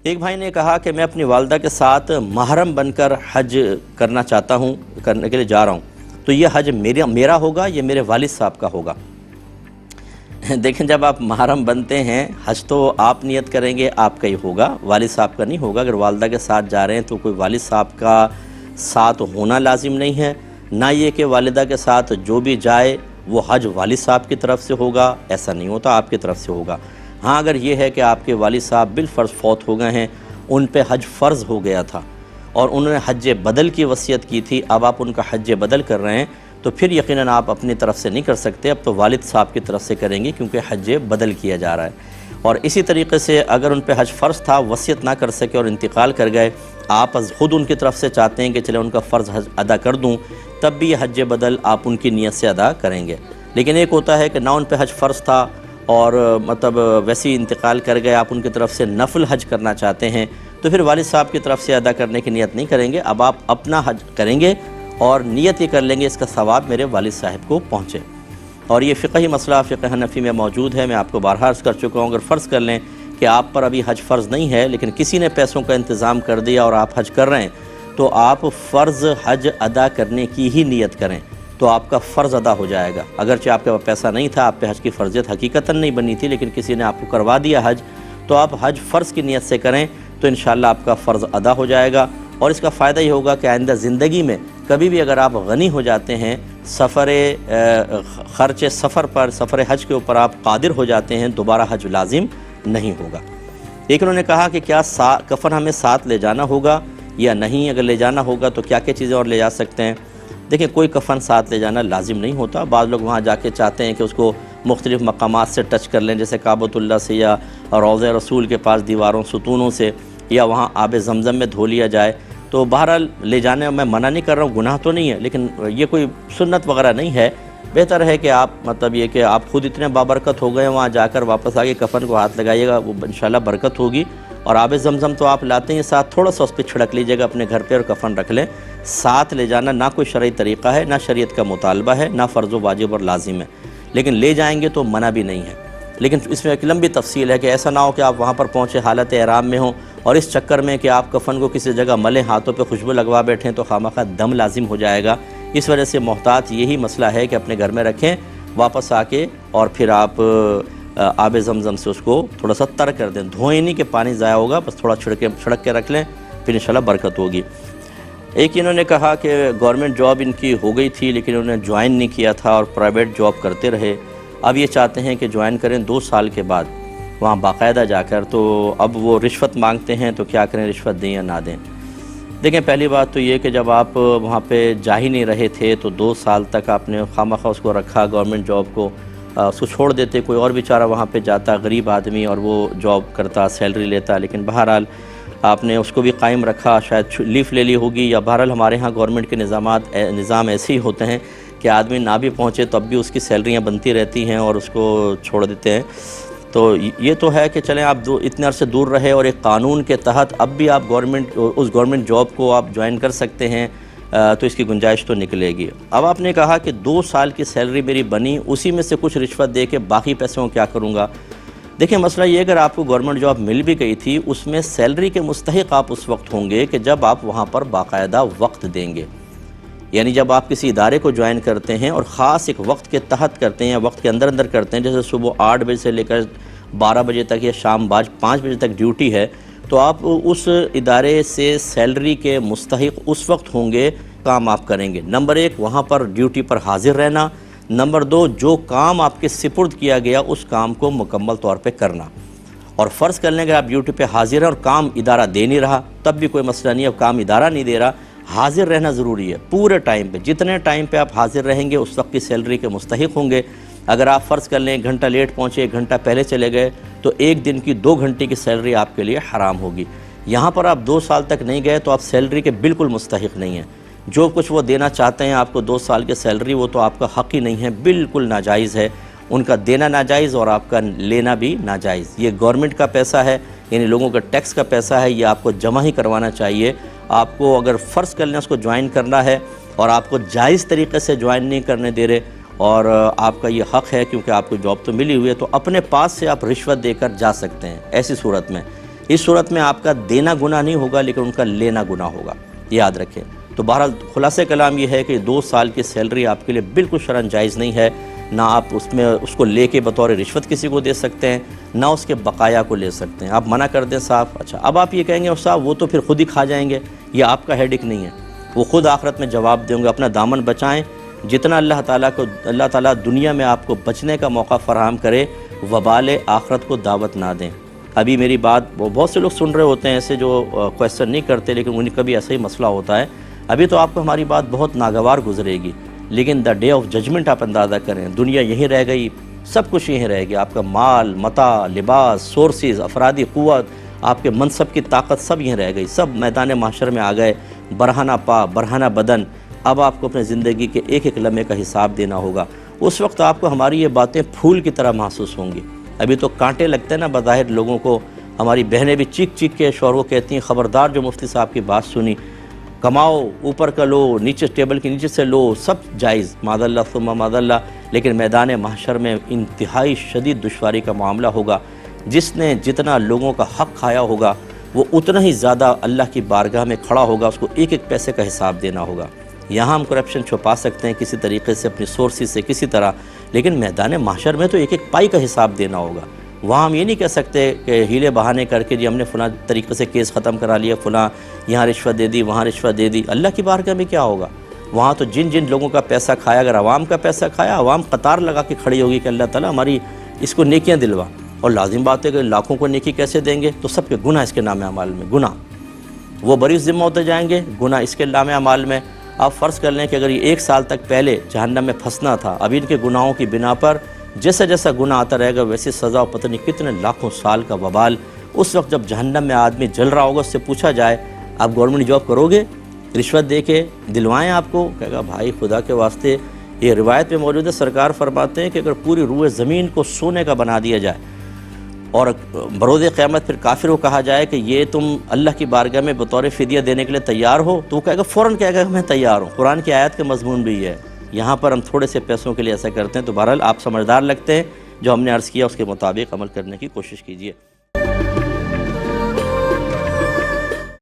ایک بھائی نے کہا کہ میں اپنی والدہ کے ساتھ محرم بن کر حج کرنا چاہتا ہوں، کرنے کے لیے جا رہا ہوں، تو یہ حج میرا ہوگا یا میرے والد صاحب کا ہوگا؟ دیکھیں، جب آپ محرم بنتے ہیں حج تو آپ نیت کریں گے، آپ کا ہی ہوگا، والد صاحب کا نہیں ہوگا۔ اگر والدہ کے ساتھ جا رہے ہیں تو کوئی والد صاحب کا ساتھ ہونا لازم نہیں ہے، نہ یہ کہ والدہ کے ساتھ جو بھی جائے وہ حج والد صاحب کی طرف سے ہوگا، ایسا نہیں ہوتا، آپ کی طرف سے ہوگا۔ ہاں، اگر یہ ہے کہ آپ کے والد صاحب بالفرض فوت ہو گئے ہیں، ان پہ حج فرض ہو گیا تھا اور انہوں نے حج بدل کی وصیت کی تھی، اب آپ ان کا حج بدل کر رہے ہیں، تو پھر یقیناً آپ اپنی طرف سے نہیں کر سکتے، اب تو والد صاحب کی طرف سے کریں گے کیونکہ حج بدل کیا جا رہا ہے۔ اور اسی طریقے سے اگر ان پہ حج فرض تھا، وصیت نہ کر سکے اور انتقال کر گئے، آپ خود ان کی طرف سے چاہتے ہیں کہ چلے ان کا فرض حج ادا کر دوں، تب بھی یہ حج بدل آپ ان کی نیت سے ادا کریں گے۔ لیکن ایک ہوتا ہے کہ نہ ان پہ حج فرض تھا اور مطلب ویسے ہی انتقال کر گئے، آپ ان کی طرف سے نفل حج کرنا چاہتے ہیں، تو پھر والد صاحب کی طرف سے ادا کرنے کی نیت نہیں کریں گے، اب آپ اپنا حج کریں گے اور نیت یہ کر لیں گے اس کا ثواب میرے والد صاحب کو پہنچے۔ اور یہ فقہی مسئلہ فقہ حنفی میں موجود ہے، میں آپ کو بارہا عرض کر چکا ہوں۔ اگر فرض کر لیں کہ آپ پر ابھی حج فرض نہیں ہے لیکن کسی نے پیسوں کا انتظام کر دیا اور آپ حج کر رہے ہیں، تو آپ فرض حج ادا کرنے کی ہی نیت کریں تو آپ کا فرض ادا ہو جائے گا۔ اگرچہ آپ کے پاس پیسہ نہیں تھا، آپ پہ حج کی فرضیت حقیقتاً نہیں بنی تھی، لیکن کسی نے آپ کو کروا دیا حج، تو آپ حج فرض کی نیت سے کریں تو انشاءاللہ آپ کا فرض ادا ہو جائے گا۔ اور اس کا فائدہ یہ ہوگا کہ آئندہ زندگی میں کبھی بھی اگر آپ غنی ہو جاتے ہیں، خرچ سفر پر، سفر حج کے اوپر آپ قادر ہو جاتے ہیں، دوبارہ حج لازم نہیں ہوگا۔ ایک انہوں نے کہا کہ کیا کفن ہمیں ساتھ لے جانا ہوگا یا نہیں؟ اگر لے جانا ہوگا تو کیا کیا چیزیں اور لے جا سکتے ہیں؟ دیکھیں، کوئی کفن ساتھ لے جانا لازم نہیں ہوتا، بعض لوگ وہاں جا کے چاہتے ہیں کہ اس کو مختلف مقامات سے ٹچ کر لیں، جیسے کعبۃ اللہ سے یا روضہ رسول کے پاس دیواروں ستونوں سے، یا وہاں آب زمزم میں دھو لیا جائے، تو بہرحال لے جانے میں منع نہیں کر رہا ہوں، گناہ تو نہیں ہے، لیکن یہ کوئی سنت وغیرہ نہیں ہے۔ بہتر ہے کہ آپ مطلب یہ کہ آپ خود اتنے بابرکت ہو گئے، وہاں جا کر واپس آگے کفن کو ہاتھ لگائیے گا، وہ انشاءاللہ برکت ہوگی۔ اور آب زمزم تو آپ لاتے ہیں ساتھ، تھوڑا سا اس پہ چھڑک لیجیے گا اپنے گھر پہ اور کفن رکھ لیں۔ ساتھ لے جانا نہ کوئی شرعی طریقہ ہے، نہ شریعت کا مطالبہ ہے، نہ فرض و واجب اور لازم ہے، لیکن لے جائیں گے تو منع بھی نہیں ہے۔ لیکن اس میں ایک لمبی تفصیل ہے کہ ایسا نہ ہو کہ آپ وہاں پر پہنچے حالت احرام میں ہوں اور اس چکر میں کہ آپ کفن کو کسی جگہ ملیں، ہاتھوں پہ خوشبو لگوا بیٹھیں تو خواہ دم لازم ہو جائے گا۔ اس وجہ سے محتاط یہی مسئلہ ہے کہ اپنے گھر میں رکھیں، واپس آ کے اور پھر آپ آب زمزم سے اس کو تھوڑا سا تر کر دیں، دھوئیں نہیں کہ پانی ضائع ہوگا، بس تھوڑا چھڑک کے رکھ لیں، پھر انشاءاللہ برکت ہوگی۔ ایک انہوں نے کہا کہ گورنمنٹ جاب ان کی ہو گئی تھی لیکن انہوں نے جوائن نہیں کیا تھا اور پرائیویٹ جاب کرتے رہے، اب یہ چاہتے ہیں کہ جوائن کریں 2 سال کے بعد وہاں باقاعدہ جا کر، تو اب وہ رشوت مانگتے ہیں، تو کیا کریں، رشوت دیں یا نہ دیں؟ دیکھیں، پہلی بات تو یہ کہ جب آپ وہاں پہ جا ہی نہیں رہے تھے تو 2 سال تک آپ نے خواہ اس کو رکھا، گورنمنٹ جاب کو اس کو چھوڑ دیتے، کوئی اور بیچارہ وہاں پہ جاتا غریب آدمی اور وہ جاب کرتا، سیلری لیتا، لیکن بہرحال آپ نے اس کو بھی قائم رکھا، شاید لیف لے لی ہوگی، یا بہرحال ہمارے ہاں گورنمنٹ کے نظام ایسے ہی ہوتے ہیں کہ آدمی نہ بھی پہنچے تو اب بھی اس کی سیلریاں بنتی رہتی ہیں اور اس کو چھوڑ دیتے ہیں۔ تو یہ تو ہے کہ چلیں آپ اتنے عرصے دور رہے اور ایک قانون کے تحت اب بھی آپ اس گورنمنٹ جاب کو آپ جوائن کر سکتے ہیں، تو اس کی گنجائش تو نکلے گی۔ اب آپ نے کہا کہ 2 سال کی سیلری میری بنی، اسی میں سے کچھ رشوت دے کے باقی پیسوں کو کیا کروں گا؟ دیکھیں، مسئلہ یہ اگر آپ کو گورنمنٹ جاب مل بھی گئی تھی، اس میں سیلری کے مستحق آپ اس وقت ہوں گے کہ جب آپ وہاں پر باقاعدہ وقت دیں گے، یعنی جب آپ کسی ادارے کو جوائن کرتے ہیں اور خاص ایک وقت کے تحت کرتے ہیں یا وقت کے اندر کرتے ہیں، جیسے صبح 8 بجے سے لے کر 12 بجے تک یا شام 5 بجے تک ڈیوٹی ہے، تو آپ اس ادارے سے سیلری کے مستحق اس وقت ہوں گے کام آپ کریں گے۔ نمبر 1 وہاں پر ڈیوٹی پر حاضر رہنا، نمبر 2 جو کام آپ کے سپرد کیا گیا اس کام کو مکمل طور پہ کرنا۔ اور فرض کر لیں اگر آپ ڈیوٹی پہ حاضر ہیں اور کام ادارہ دے نہیں رہا، تب بھی کوئی مسئلہ نہیں ہے، اب کام ادارہ نہیں دے رہا، حاضر رہنا ضروری ہے پورے ٹائم پہ، جتنے ٹائم پہ آپ حاضر رہیں گے اس وقت کی سیلری کے مستحق ہوں گے۔ اگر آپ فرض کر لیں 1 گھنٹہ لیٹ پہنچے، 1 گھنٹہ پہلے چلے گئے، تو 1 دن کی 2 گھنٹے کی سیلری آپ کے لیے حرام ہوگی۔ یہاں پر آپ 2 سال تک نہیں گئے تو آپ سیلری کے بالکل مستحق نہیں ہیں، جو کچھ وہ دینا چاہتے ہیں آپ کو 2 سال کی سیلری، وہ تو آپ کا حق ہی نہیں ہے، بالکل ناجائز ہے، ان کا دینا ناجائز اور آپ کا لینا بھی ناجائز۔ یہ گورنمنٹ کا پیسہ ہے، یعنی لوگوں کا ٹیکس کا پیسہ ہے، یہ آپ کو جمع ہی کروانا چاہیے۔ آپ کو اگر فرض کر لیں اس کو جوائن کرنا ہے اور آپ کو جائز طریقے سے جوائن نہیں کرنے دے رہے، اور آپ کا یہ حق ہے کیونکہ آپ کو جاب تو ملی ہوئی ہے، تو اپنے پاس سے آپ رشوت دے کر جا سکتے ہیں ایسی صورت میں۔ اس صورت میں آپ کا دینا گناہ نہیں ہوگا لیکن ان کا لینا گناہ ہوگا، یاد رکھیں۔ تو بہرحال خلاصہ کلام یہ ہے کہ 2 سال کی سیلری آپ کے لیے بالکل شرعاً جائز نہیں ہے، نہ آپ اس کو لے کے بطور رشوت کسی کو دے سکتے ہیں، نہ اس کے بقایا کو لے سکتے ہیں۔ آپ منع کر دیں صاحب، اچھا اب آپ یہ کہیں گے صاحب وہ تو پھر خود ہی کھا جائیں گے، یہ آپ کا ہیڈک نہیں ہے، وہ خود آخرت میں جواب دیں گے۔ اپنا دامن بچائیں، جتنا اللہ تعالیٰ دنیا میں آپ کو بچنے کا موقع فراہم کرے، وبال آخرت کو دعوت نہ دیں۔ ابھی میری بات بہت سے لوگ سن رہے ہوتے ہیں ایسے جو کویسچن نہیں کرتے، لیکن انہیں کبھی ایسا ہی مسئلہ ہوتا ہے۔ ابھی تو آپ کو ہماری بات بہت ناگوار گزرے گی، لیکن دا ڈے آف ججمنٹ آپ اندازہ کریں، دنیا یہیں رہ گئی، سب کچھ یہیں رہ گیا، آپ کا مال، متاع، لباس، سورسز، افرادی قوت، آپ کے منصب کی طاقت سب یہیں رہ گئی، سب میدان محشر میں آ گئے، برہنہ پا برہنہ بدن۔ اب آپ کو اپنے زندگی کے ایک ایک لمحے کا حساب دینا ہوگا۔ اس وقت آپ کو ہماری یہ باتیں پھول کی طرح محسوس ہوں گی، ابھی تو کانٹے لگتے ہیں نا بظاہر لوگوں کو۔ ہماری بہنیں بھی چیخ چیخ کے شوہر کو کہتی ہیں خبردار جو مفتی صاحب کی بات سنی، کماؤ، اوپر کا لو، نیچے ٹیبل کے نیچے سے لو، سب جائز، معاذ اللہ ثم معاذ اللہ، لیکن میدان محشر میں انتہائی شدید دشواری کا معاملہ ہوگا۔ جس نے جتنا لوگوں کا حق کھایا ہوگا وہ اتنا ہی زیادہ اللہ کی بارگاہ میں کھڑا ہوگا، اس کو ایک ایک پیسے کا حساب دینا ہوگا۔ یہاں ہم کرپشن چھپا سکتے ہیں کسی طریقے سے، اپنی سورسز سے کسی طرح، لیکن میدان محشر میں تو ایک ایک پائی کا حساب دینا ہوگا۔ وہاں ہم یہ نہیں کہہ سکتے کہ ہیلے بہانے کر کے جی ہم نے فلاں طریقے سے کیس ختم کرا لیا، فلاں یہاں رشوت دے دی، وہاں رشوت دے دی۔ اللہ کی بارگاہ میں کیا ہوگا؟ وہاں تو جن جن لوگوں کا پیسہ کھایا، اگر عوام کا پیسہ کھایا، عوام قطار لگا کے کھڑی ہوگی کہ اللہ تعالیٰ ہماری اس کو نیکیاں دلوا، اور لازم بات ہے کہ لاکھوں کو نیکی کیسے دیں گے؟ تو سب کے گناہ اس کے نام اعمال میں، گناہ وہ بری ذمہ ہوتے جائیں گے، گناہ اس کے نام اعمال میں۔ آپ فرض کر لیں کہ اگر یہ 1 سال تک پہلے جہنم میں پھنسنا تھا، اب ان کے گناہوں کی بنا پر جیسا جیسا گناہ آتا رہے گا ویسی سزا، اور پتہ نہیں کتنے لاکھوں سال کا وبال۔ اس وقت جب جہنم میں آدمی جل رہا ہوگا، اس سے پوچھا جائے آپ گورنمنٹ جاب کرو گے؟ رشوت دے کے دلوائیں آپ کو؟ کہے گا بھائی خدا کے واسطے، یہ روایت میں موجود ہے، سرکار فرماتے ہیں کہ اگر پوری روئے زمین کو سونے کا بنا دیا جائے اور بروز قیامت پھر کافر کو کہا جائے کہ یہ تم اللہ کی بارگاہ میں بطور فدیہ دینے کے لیے تیار ہو، تو وہ کہے گا فوراً کہے گا کہ میں تیار ہوں۔ قرآن کی آیت کا مضمون بھی ہے، یہاں پر ہم تھوڑے سے پیسوں کے لیے ایسا کرتے ہیں۔ تو بہرحال آپ سمجھدار لگتے ہیں، جو ہم نے عرض کیا اس کے مطابق عمل کرنے کی کوشش کیجیے۔